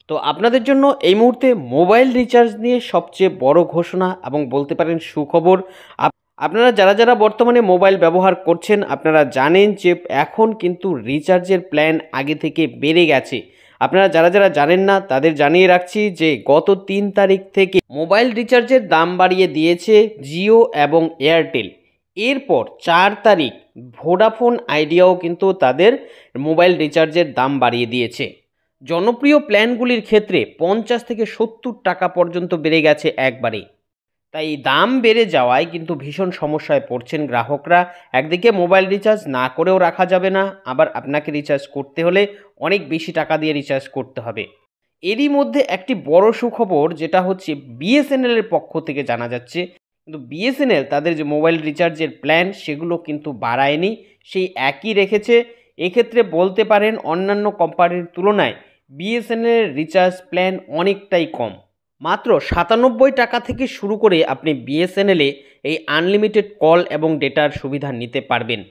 তো আপনাদের জন্য এই মুহূর্তে মোবাইল রিচার্জ নিয়ে সবচেয়ে বড় ঘোষণা এবং বলতে পারেন সুখবর। আপনারা যারা যারা বর্তমানে মোবাইল ব্যবহার করছেন আপনারা জানেন যে এখন কিন্তু রিচার্জের প্ল্যান আগে থেকে বেড়ে গেছে। আপনারা যারা যারা জানেন না তাদের জানিয়ে রাখছি যে গত 3 তারিখ থেকে মোবাইল রিচার্জের দাম বাড়িয়ে দিয়েছে জিও এবং এয়ারটেল। এরপর 4 তারিখ ভোডাফোন আইডিয়াও কিন্তু তাদের মোবাইল রিচার্জের দাম বাড়িয়ে দিয়েছে। জনপ্রিয় প্ল্যানগুলির ক্ষেত্রে 50 থেকে 70 টাকা পর্যন্ত বেড়ে গেছে একবারে। তাই দাম বেড়ে যাওয়ায় কিন্তু ভীষণ সমস্যায় পড়ছেন গ্রাহকরা। একদিকে মোবাইল রিচার্জ না করেও রাখা যাবে না, আবার আপনাকে রিচার্জ করতে হলে অনেক বেশি টাকা দিয়ে রিচার্জ করতে হবে। এরই মধ্যে একটি বড় সুখবর যেটা হচ্ছে বিএসএনএলের পক্ষ থেকে জানা যাচ্ছে, কিন্তু বিএসএনএল তাদের যে মোবাইল রিচার্জের প্ল্যান সেগুলো কিন্তু বাড়ায়নি, সেই একই রেখেছে। এক্ষেত্রে বলতে পারেন অন্যান্য কোম্পানির তুলনায় বিএসএনএলের রিচার্জ প্ল্যান অনেকটাই কম। মাত্র 97 টাকা থেকে শুরু করে আপনি বিএসএনএলে এই আনলিমিটেড কল এবং ডেটার সুবিধা নিতে পারবেন।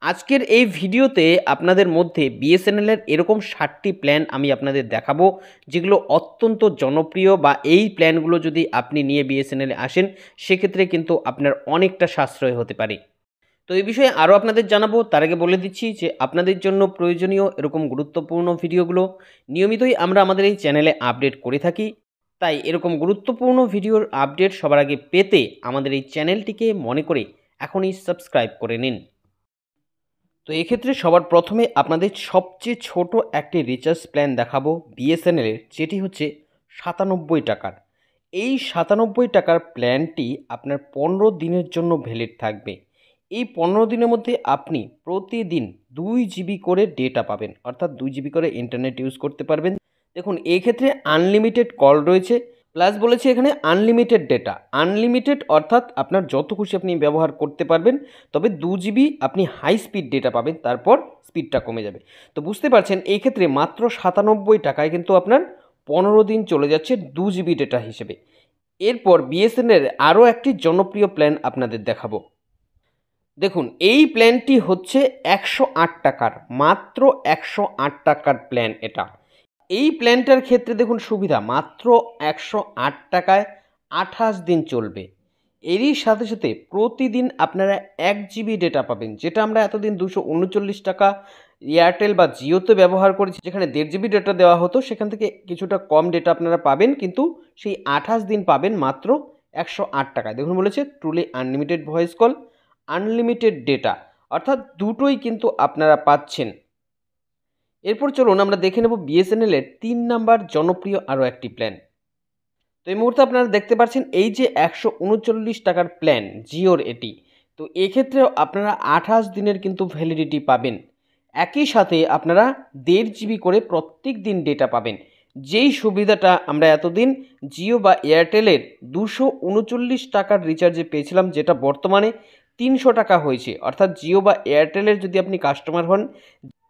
আজকের এই ভিডিওতে আপনাদের মধ্যে বিএসএনএলের এরকম 60টি প্ল্যান আমি আপনাদের দেখাবো যেগুলো অত্যন্ত জনপ্রিয়, বা এই প্ল্যানগুলো যদি আপনি নিয়ে বিএসএনএলে আসেন সেক্ষেত্রে কিন্তু আপনার অনেকটা সাশ্রয় হতে পারে। তো এই বিষয়ে আরও আপনাদের জানাবো, তার আগে বলে দিচ্ছি যে আপনাদের জন্য প্রয়োজনীয় এরকম গুরুত্বপূর্ণ ভিডিওগুলো নিয়মিতই আমরা আমাদের এই চ্যানেলে আপডেট করে থাকি। তাই এরকম গুরুত্বপূর্ণ ভিডিওর আপডেট সবার আগে পেতে আমাদের এই চ্যানেলটিকে মনে করে এখনই সাবস্ক্রাইব করে নিন। তো এক্ষেত্রে সবার প্রথমে আপনাদের সবচেয়ে ছোট একটি রিচার্জ প্ল্যান দেখাবো বিএসএনএলের, যেটি হচ্ছে 97 টাকার। এই 97 টাকার প্ল্যানটি আপনার 15 দিনের জন্য ভ্যালিড থাকবে। এই 15 দিনের মধ্যে আপনি প্রতিদিন 2 জিবি করে ডেটা পাবেন, অর্থাৎ 2 জিবি করে ইন্টারনেট ইউজ করতে পারবেন। দেখুন এক্ষেত্রে আনলিমিটেড কল রয়েছে, প্লাস বলেছি এখানে আনলিমিটেড ডেটা। আনলিমিটেড অর্থাৎ আপনার যত খুশি আপনি ব্যবহার করতে পারবেন, তবে 2 জিবি আপনি হাই স্পিড ডেটা পাবেন, তারপর স্পিডটা কমে যাবে। তো বুঝতে পারছেন এই ক্ষেত্রে মাত্র 97 টাকায় কিন্তু আপনার 15 দিন চলে যাচ্ছে 2 জিবি ডেটা হিসেবে। এরপর বিএসএনএল আরও একটি জনপ্রিয় প্ল্যান আপনাদের দেখাবো। দেখুন এই প্ল্যানটি হচ্ছে 108 টাকার, মাত্র 108 টাকার প্ল্যান এটা। এই প্ল্যানটার ক্ষেত্রে দেখুন সুবিধা, মাত্র 108 টাকায় 28 দিন চলবে। এরই সাথে সাথে প্রতিদিন আপনারা 1 জিবি ডেটা পাবেন, যেটা আমরা এতদিন 239 টাকা এয়ারটেল বা জিওতে ব্যবহার করেছি, যেখানে 1.5 জিবি ডেটা দেওয়া হতো, সেখান থেকে কিছুটা কম ডেটা আপনারা পাবেন, কিন্তু সেই 28 দিন পাবেন মাত্র 108 টাকায়। দেখুন বলেছে truly unlimited voice call, unlimited data, অর্থাৎ দুটোই কিন্তু আপনারা পাচ্ছেন। এরপর চলুন আমরা দেখে নেব বিএসএনএলের 3 নাম্বার জনপ্রিয় আরও একটি প্ল্যান। তো এই মুহূর্তে আপনারা দেখতে পাচ্ছেন এই যে 139 টাকার প্ল্যান জিওর এটি। তো এক্ষেত্রেও আপনারা 28 দিনের কিন্তু ভ্যালিডিটি পাবেন। একই সাথে আপনারা 1.5 জিবি করে প্রত্যেক দিন ডেটা পাবেন, যেই সুবিধাটা আমরা এতদিন জিও বা এয়ারটেলের 239 টাকার রিচার্জে পেয়েছিলাম, যেটা বর্তমানে 300 টাকা হয়েছে। অর্থাৎ জিও বা এয়ারটেলের যদি আপনি কাস্টমার হন,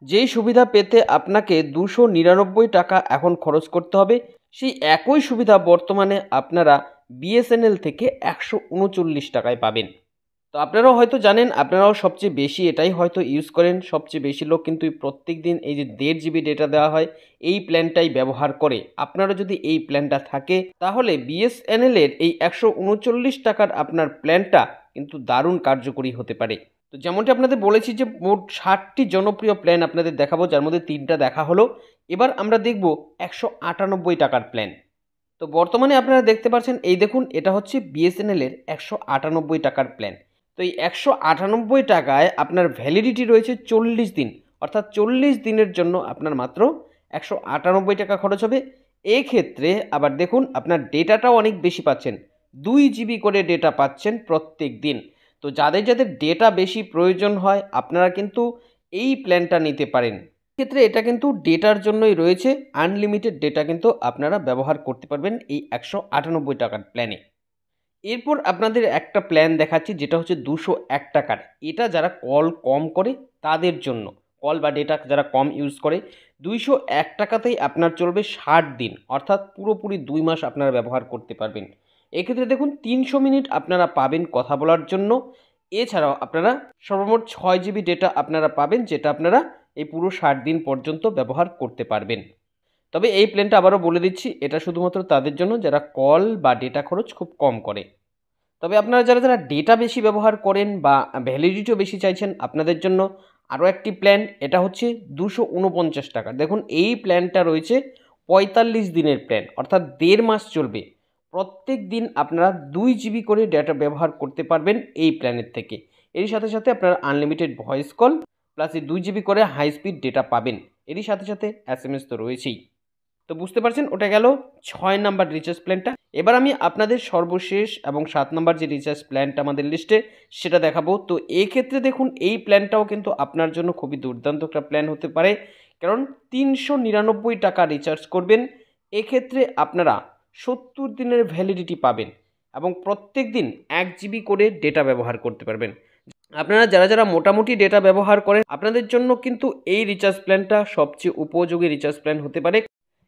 যেই সুবিধা পেতে আপনাকে 299 টাকা এখন খরচ করতে হবে, সেই একই সুবিধা বর্তমানে আপনারা বিএসএনএল থেকে 139 টাকায় পাবেন। তো আপনারাও হয়তো জানেন, আপনারাও সবচেয়ে বেশি এটাই হয়তো ইউজ করেন। সবচেয়ে বেশি লোক কিন্তু প্রত্যেক দিন এই যে 1.5 জিবি ডেটা দেওয়া হয় এই প্ল্যানটাই ব্যবহার করে। আপনারা যদি এই প্ল্যানটা থাকে তাহলে বিএসএনএলের এই 139 টাকার আপনার প্ল্যানটা কিন্তু দারুণ কার্যকরী হতে পারে। তো যেমনটি আপনাদের বলেছি যে মোট 60টি জনপ্রিয় প্ল্যান আপনাদের দেখাবো, যার মধ্যে 3টা দেখা হলো। এবার আমরা দেখব 198 টাকার প্ল্যান। তো বর্তমানে আপনারা দেখতে পাচ্ছেন এই দেখুন, এটা হচ্ছে বিএসএনএলের 198 টাকার প্ল্যান। তো এই 198 টাকায় আপনার ভ্যালিডিটি রয়েছে 40 দিন, অর্থাৎ 40 দিনের জন্য আপনার মাত্র 198 টাকা খরচ হবে। এক্ষেত্রে আবার দেখুন আপনার ডেটাটাও অনেক বেশি পাচ্ছেন, 2 জিবি করে ডেটা পাচ্ছেন প্রত্যেক দিন। তো যাদের যাদের ডেটা বেশি প্রয়োজন হয় আপনারা কিন্তু এই প্ল্যানটা নিতে পারেন। ক্ষেত্রে এটা কিন্তু ডেটার জন্যই রয়েছে, আনলিমিটেড ডেটা কিন্তু আপনারা ব্যবহার করতে পারবেন এই 198 টাকার প্ল্যানে। এরপর আপনাদের একটা প্ল্যান দেখাচ্ছি যেটা হচ্ছে 201 টাকার। এটা যারা কল কম করে তাদের জন্য, কল বা ডেটা যারা কম ইউজ করে, 201 টাকাতেই আপনার চলবে 60 দিন, অর্থাৎ পুরোপুরি 2 মাস আপনারা ব্যবহার করতে পারবেন। এক্ষেত্রে দেখুন 300 মিনিট আপনারা পাবেন কথা বলার জন্য। এছাড়াও আপনারা সর্বমোট 6 জিবি ডেটা আপনারা পাবেন, যেটা আপনারা এই পুরো 60 দিন পর্যন্ত ব্যবহার করতে পারবেন। তো তবে এই প্ল্যানটা আবারও বলে দিচ্ছি, এটা শুধুমাত্র তাদের জন্য যারা কল বা ডেটা খরচ খুব কম করে। তবে আপনারা যারা যারা ডেটা বেশি ব্যবহার করেন বা ভ্যালিডিটিও বেশি চাইছেন, আপনাদের জন্য আরও একটি প্ল্যান, এটা হচ্ছে 249 টাকা। দেখুন এই প্ল্যানটা রয়েছে 45 দিনের প্ল্যান, অর্থাৎ 1.5 মাস চলবে। প্রত্যেক দিন আপনারা 2 জিবি করে ডেটা ব্যবহার করতে পারবেন এই প্ল্যানের থেকে। এরই সাথে সাথে আপনারা আনলিমিটেড ভয়েস কল প্লাস এই 2 জিবি করে হাই স্পিড ডেটা পাবেন। এরই সাথে সাথে এসএমএস তো রয়েছেই। তো বুঝতে পারছেন, ওটা গেল 6 নাম্বার রিচার্জ প্ল্যানটা। এবার আমি আপনাদের সর্বশেষ এবং 7 নাম্বার যে রিচার্জ প্ল্যানটা আমাদের লিস্টে, সেটা দেখাবো। তো এক্ষেত্রে দেখুন এই প্ল্যানটাও কিন্তু আপনার জন্য খুবই দুর্দান্ত একটা প্ল্যান হতে পারে, কারণ 399 টাকা রিচার্জ করবেন, এক্ষেত্রে আপনারা 70 দিনের ভ্যালিডিটি পাবেন এবং প্রত্যেক দিন 1 জিবি করে ডেটা ব্যবহার করতে পারবেন। আপনারা যারা যারা মোটামুটি ডেটা ব্যবহার করেন, আপনাদের জন্য কিন্তু এই রিচার্জ প্ল্যানটা সবচেয়ে উপযোগী রিচার্জ প্ল্যান হতে পারে,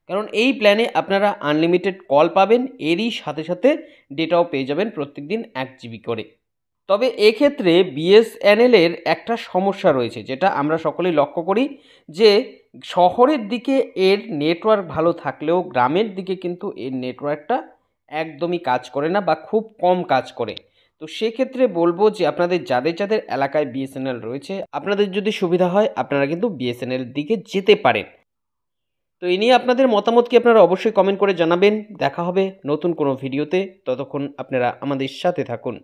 কারণ এই প্ল্যানে আপনারা আনলিমিটেড কল পাবেন, এরই সাথে সাথে ডেটাও পেয়ে যাবেন প্রত্যেকদিন 1 জিবি করে। তবে এক্ষেত্রে বিএসএনএলের একটা সমস্যা রয়েছে, যেটা আমরা সকলেই লক্ষ্য করি, যে শহরের দিকে এর নেটওয়ার্ক ভালো থাকলেও গ্রামের দিকে কিন্তু এর নেটওয়ার্কটা একদমই কাজ করে না বা খুব কম কাজ করে। তো সেক্ষেত্রে বলবো যে আপনাদের যাদের যাদের এলাকায় বিএসএনএল রয়েছে, আপনাদের যদি সুবিধা হয় আপনারা কিন্তু বিএসএনএল দিকে যেতে পারেন। তো এই নিয়ে আপনাদের মতামত কি আপনারা অবশ্যই কমেন্ট করে জানাবেন। দেখা হবে নতুন কোনো ভিডিওতে, ততক্ষণ আপনারা আমাদের সাথে থাকুন।